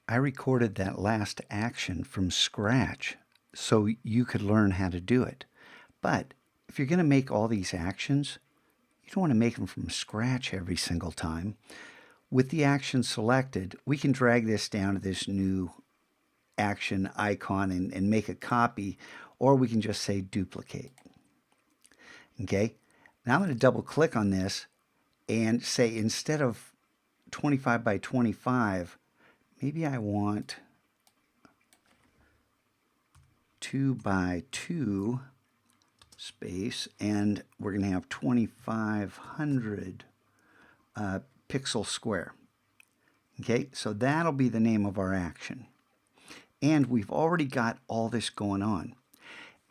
I recorded that last action from scratch so you could learn how to do it. But if you're going to make all these actions, you don't want to make them from scratch every single time. With the action selected, we can drag this down to this new action icon and make a copy, or we can just say duplicate. Okay, now I'm going to double click on this and say instead of 25 by 25, maybe I want 2 by 2 space, and we're going to have 2500 pixel square. Okay, so that'll be the name of our action. And we've already got all this going on.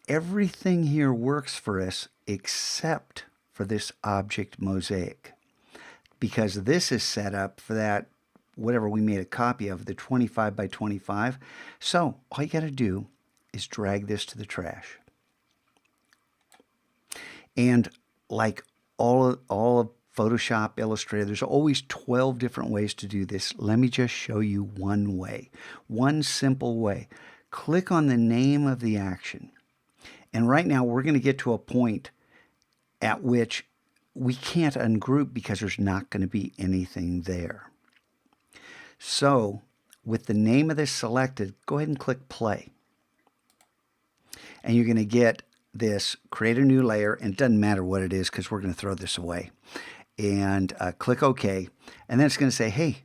Everything here works for us except for this object mosaic, because this is set up for that whatever we made a copy of, the 25 by 25. So all you got to do is drag this to the trash. And like all of Photoshop, Illustrator, there's always 12 different ways to do this. Let me just show you one way, one simple way. Click on the name of the action. And right now we're going to get to a point at which we can't ungroup because there's not going to be anything there. So with the name of this selected, go ahead and click play. And you're going to get this create a new layer, and it doesn't matter what it is because we're going to throw this away. And click OK. And then it's going to say, hey,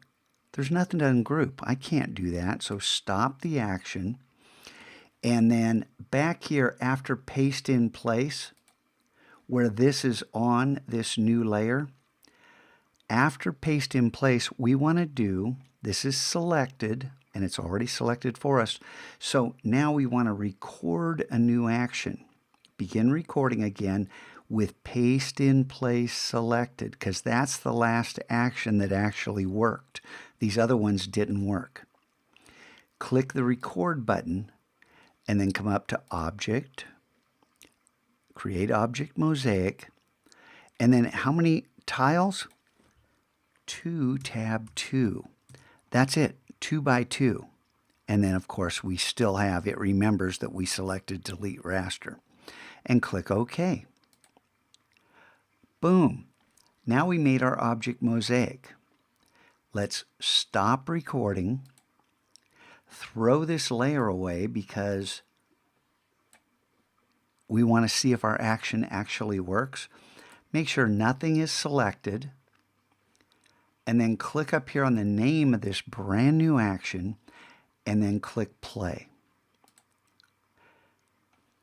there's nothing to ungroup. I can't do that. So stop the action. And then back here after paste in place, where this is on this new layer, after paste in place, we want to do, this is selected, and it's already selected for us. So now we want to record a new action. Begin recording again with paste in place selected, because that's the last action that actually worked. These other ones didn't work. Click the record button and then come up to Object, Create Object Mosaic, and then how many tiles? 2, tab 2. That's it, 2 by 2. And then of course we still have, it remembers that we selected delete raster. And click OK. Boom. Now we made our object mosaic. Let's stop recording. Throw this layer away because we want to see if our action actually works. Make sure nothing is selected. And then click up here on the name of this brand new action and then click play.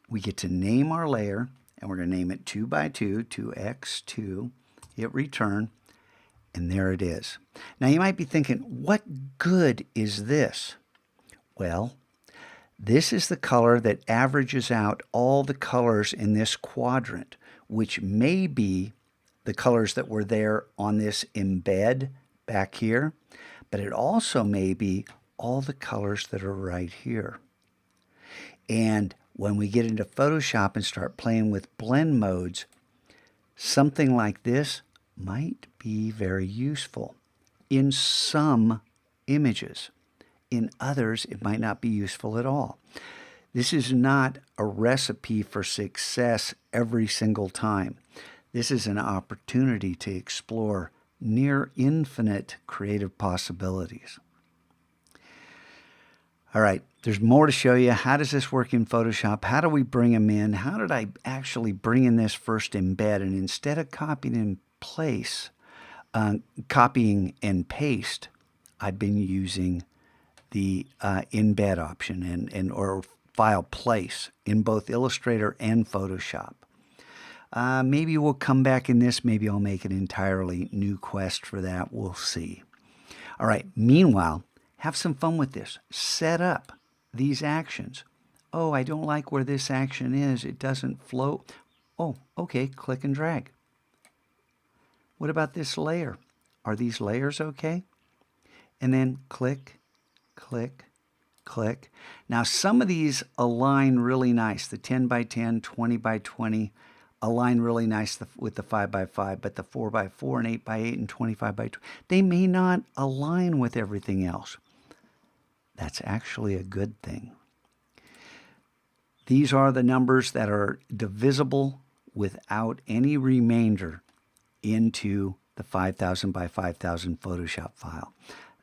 We get to name our layer, and we're going to name it 2 by 2, 2x2, hit return, and there it is. Now you might be thinking, what good is this? Well, this is the color that averages out all the colors in this quadrant, which may be the colors that were there on this embed back here, but it also may be all the colors that are right here. And when we get into Photoshop and start playing with blend modes, something like this might be very useful in some images. In others, it might not be useful at all. This is not a recipe for success every single time. This is an opportunity to explore near infinite creative possibilities. All right, there's more to show you. How does this work in Photoshop? How do we bring them in? How did I actually bring in this first embed? And instead of copying and paste, I've been using the embed option or file place in both Illustrator and Photoshop. Maybe we'll come back in this. Maybe I'll make an entirely new quest for that. We'll see. All right, meanwhile, have some fun with this. Set up these actions. Oh, I don't like where this action is. It doesn't float. Oh, okay, click and drag. What about this layer? Are these layers okay? And then click, click, click. Now some of these align really nice. The 10 by 10, 20 by 20 align really nice with the 5 by 5, but the 4 by 4 and 8 by 8 and 25 by 20, they may not align with everything else. That's actually a good thing. These are the numbers that are divisible without any remainder into the 5,000 by 5,000 Photoshop file.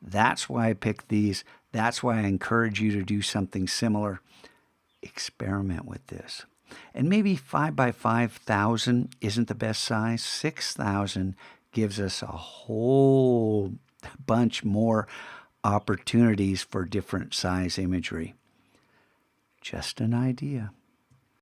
That's why I picked these. That's why I encourage you to do something similar. Experiment with this. And maybe 5 by 5,000 isn't the best size. 6,000 gives us a whole bunch more opportunities for different size imagery. Just an idea.